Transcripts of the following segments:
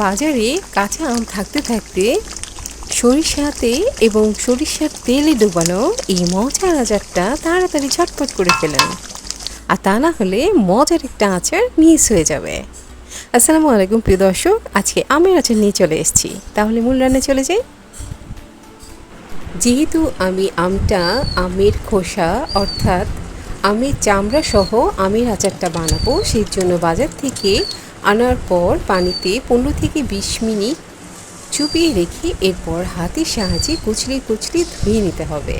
বাজারে কাঁচা আম থাকতে থাকতে সরিষাতে এবং সরিষার তেলে ডোবানো এই মজার আচারটা তাড়াতাড়ি ঝটপট করে ফেলেন, আর তা না হলে মজার একটা আচার মিস হয়ে যাবে। আসসালামু আলাইকুম প্রিয় দর্শক, আজকে আমের আচার নিয়ে চলে এসেছি। তাহলে মূল রান্না চলে যাই। যেহেতু আমি আমের খোসা অর্থাৎ আমের চামড়া সহ আমের আচারটা বানাবো, সেই জন্য বাজার থেকে আনার পর পানিতে 15 থেকে 20 মিনিট চুপিয়ে রেখে এরপর হাতের সাহায্যে কুচলি কুচলি ধুয়ে নিতে হবে।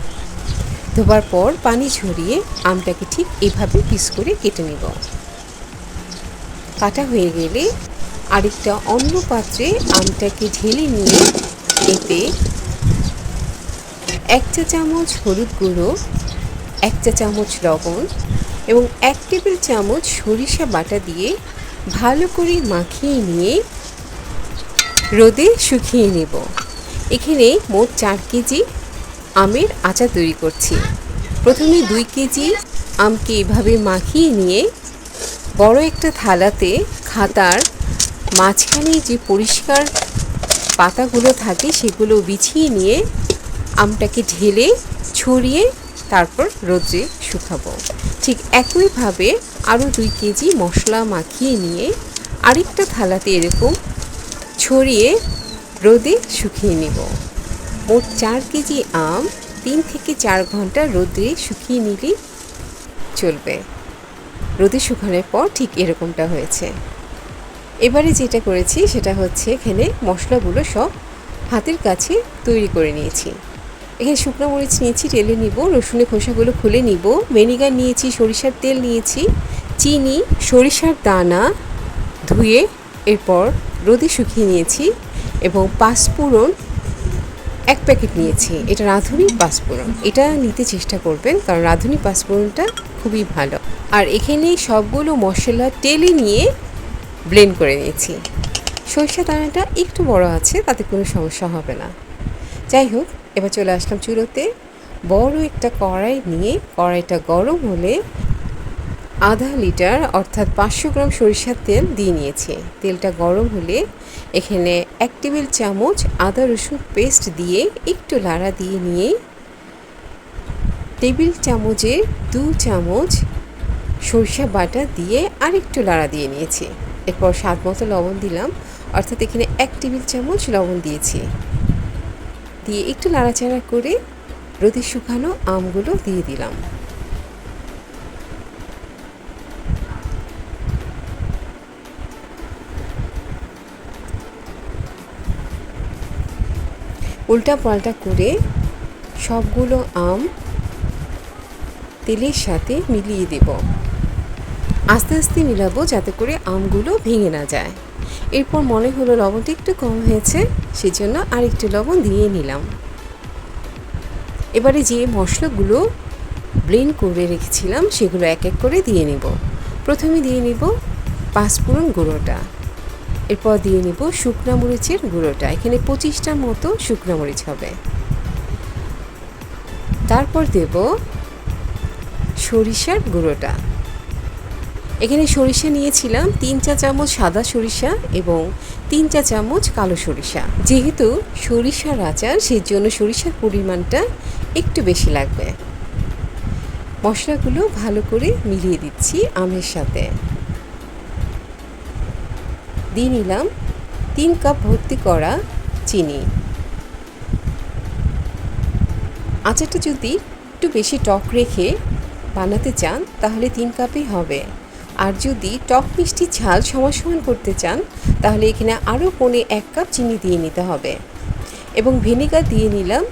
ধোবার পর পানি ঝরিয়ে আমটাকে ঠিক এভাবে পিস করে কেটে নেব। কাটা হয়ে গেলে আরেকটা অন্য পাত্রে আমটাকে ঢেলে নিয়ে এতে 1 চা চামচ হলুদ গুঁড়ো, 1 চা চামচ লবণ এবং 1 টেবিল চামচ সরিষা বাটা দিয়ে ভালো করে মাখিয়ে নিয়ে রোদে শুকিয়ে নেব। এখানে মোট 4 কেজি আমের আচার তৈরি করছি। প্রথমে 2 কেজি আমকে এভাবে মাখিয়ে নিয়ে বড় একটা থালাতে খাতার মাঝখানে যে পরিষ্কার পাতাগুলো থাকে সেগুলো বিছিয়ে নিয়ে আমটাকে ঢেলে ছড়িয়ে তারপর রোদে শুকাবো। ঠিক একইভাবে আরও 2 কেজি মশলা মাখিয়ে নিয়ে আরেকটা থালাতে এরকম ছড়িয়ে রোদে শুকিয়ে নেব। মোট 4 কেজি আম 3 থেকে 4 ঘন্টা রোদে শুকিয়ে নিলেই চলবে। রোদে শুকানোর পর ঠিক এরকমটা হয়েছে। এবারে যেটা করেছি সেটা হচ্ছে এখানে মশলাগুলো সব হাতের কাছে তৈরি করে নিয়েছি। এখানে শুকনো মরিচ নিয়েছি, টেলে নিব, রসুনের খোসাগুলো খুলে নিব, ভিনেগার নিয়েছি, সরিষার তেল নিয়েছি, চিনি, সরিষার দানা ধুয়ে এরপর রোদে শুকিয়ে নিয়েছি এবং পাঁচফোড়ন 1 প্যাকেট নিয়েছি। এটা রাঁধুনি পাঁচফোড়ন, এটা নিতে চেষ্টা করবেন কারণ রাঁধুনি পাঁচফোড়নটা খুবই ভালো। আর এখানে সবগুলো মশলা টেলে নিয়ে ব্লেন্ড করে নিয়েছি। সরিষা দানাটা একটু বড় আছে, তাতে কোনো সমস্যা হবে না। যাই হোক, এবার চলে আসলাম চুলোতে। বড় একটা কড়াই নিয়ে কড়াইটা গরম হলে আধা লিটার অর্থাৎ 500 গ্রাম সরিষার তেল দিয়ে নিয়েছি। তেলটা গরম হলে এখানে 1 টেবিল চামচ আদা রসুন পেস্ট দিয়ে একটু লাড়া দিয়ে নিয়ে টেবিল চামচের 2 চামচ সরিষা বাটা দিয়ে আরেকটু লাড়া দিয়ে নিয়েছি। এরপর স্বাদ মতো লবণ দিলাম, অর্থাৎ এখানে 1 টেবিল চামচ লবণ দিয়েছি। দিয়ে একটু নাড়াচাড়া করে রোদে শুকানো আমগুলো দিয়ে দিলাম। উল্টা পাল্টা করে সবগুলো আম তেলের সাথে মিলিয়ে দেব। আস্তে আস্তে মিলাবো যাতে করে আমগুলো ভেঙে না যায়। এরপর মনে হলো লবণটা একটু কম হয়েছে, সেজন্য আরেকটু লবণ দিয়ে নিলাম। এবারে যে মশলাগুলো ব্লেন্ড করে রেখেছিলাম সেগুলো এক এক করে দিয়ে নেব। প্রথমে দিয়ে নেব পাঁচফোড়ন গুঁড়োটা, এরপর দিয়ে নেব শুকনো মরিচের গুঁড়োটা। এখানে 25টার মতো শুকনো মরিচ হবে। তারপর দেব সরিষার গুঁড়োটা। এখানে সরিষা নিয়েছিলাম 3 চা চামচ সাদা সরিষা এবং 3 চা চামচ কালো সরিষা। যেহেতু সরিষার আচার, সেই জন্য সরিষার পরিমাণটা একটু বেশি লাগবে। মশলাগুলো ভালো করে মিলিয়ে দিচ্ছি আমের সাথে। দিয়ে নিলাম 3 কাপ ভর্তি করা চিনি। আচারটা যদি একটু বেশি টক রেখে বানাতে চান তাহলে 3 কাপই হবে। আর যদি টক মিষ্টি ঝাল সমান করতে চান তাহলে এখানে আরও 1 কাপ চিনি দিয়ে নিতে হবে। এবং ভিনেগার দিয়ে নিলাম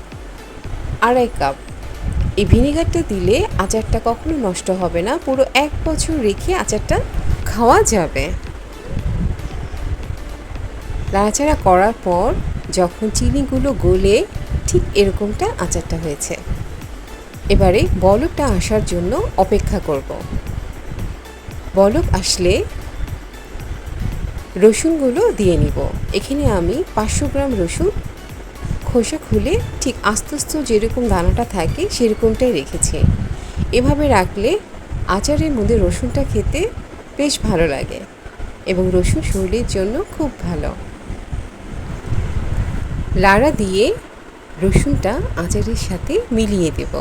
2.5 কাপ। এই ভিনেগারটা দিলে আচারটা কখনো নষ্ট হবে না, পুরো 1 বছর রেখে আচারটা খাওয়া যাবে। নাড়াচাড়া করার পর যখন চিনিগুলো গলে ঠিক এরকমটা আচারটা হয়েছে। এবারে বলকটা আসার জন্য অপেক্ষা করব। বলক আসলে রসুনগুলো দিয়ে নিব। এখানে আমি 500 গ্রাম রসুন খোসা খুলে ঠিক আস্তে আস্তে যেরকম দানাটা থাকে সেরকমটাই রেখেছি। এভাবে রাখলে আচারের মধ্যে রসুনটা খেতে বেশ ভালো লাগে এবং রসুন শরীরের জন্য খুব ভালো। লাড়া দিয়ে রসুনটা আচারের সাথে মিলিয়ে দেব।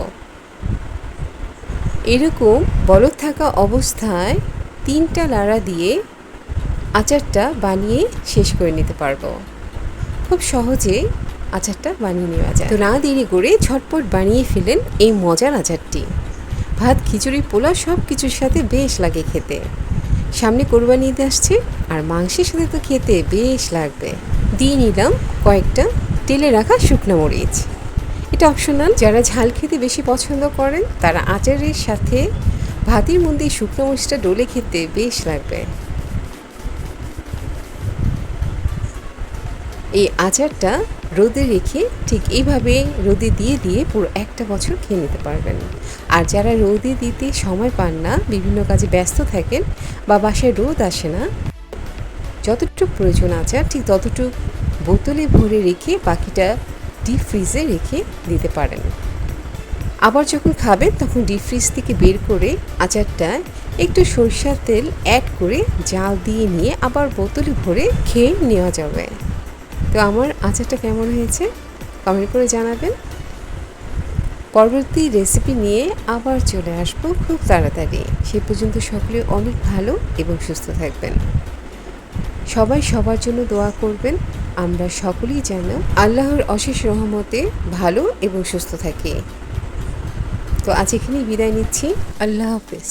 এরকম বলক থাকা অবস্থায় 3টা লাড়া দিয়ে আচারটা বানিয়ে শেষ করে নিতে পারবো। খুব সহজে আচারটা বানিয়ে নেওয়া যায়। তো না দেরি করে ঝটপট বানিয়ে ফেলেন এই মজার আচারটি। ভাত, খিচুড়ি, পোলাও সব কিছুর সাথে বেশ লাগে খেতে। সামনে কোরবানি ঈদ আসছে, আর মাংসের সাথে তো খেতে বেশ লাগবে। দিয়ে নিলাম কয়েকটা তেলে রাখা শুকনো মরিচ। এটা অপশনাল, যারা ঝাল খেতে বেশি পছন্দ করেন তারা আচারের সাথে ভাতের মধ্যে শুকনো মরিচটা ডলে খেতে বেশ লাগবে। এই আচারটা রোদে রেখে ঠিক এইভাবে রোদে দিয়ে দিয়ে পুরো একটা বছর খেয়ে নিতে পারবেন। আর যারা রোদে দিতে সময় পান না, বিভিন্ন কাজে ব্যস্ত থাকেন বা বাসায় রোদ আসে না, যতটুকু প্রয়োজন আচার ঠিক ততটুকু বোতলে ভরে রেখে বাকিটা ডিপ ফ্রিজে রেখে দিতে পারেন। আবার যখন খাবেন তখন ডিপ ফ্রিজ থেকে বের করে আচারটা একটু সরিষার তেল অ্যাড করে জাল দিয়ে নিয়ে আবার বোতলে ভরে খেয়ে নেওয়া যাবে। তো আমার আচারটা কেমন হয়েছে কমেন্ট করে জানাবেন। পরবর্তী রেসিপি নিয়ে আবার চলে আসবো খুব তাড়াতাড়ি। সে পর্যন্ত সকলে অনেক ভালো এবং সুস্থ থাকবেন। সবাই সবার জন্য দোয়া করবেন। আমরা সকলেই যেন আল্লাহর অশেষ রহমতে ভালো এবং সুস্থ থাকি। তো আজ এখানেই বিদায় নিচ্ছি। আল্লাহ হাফেজ।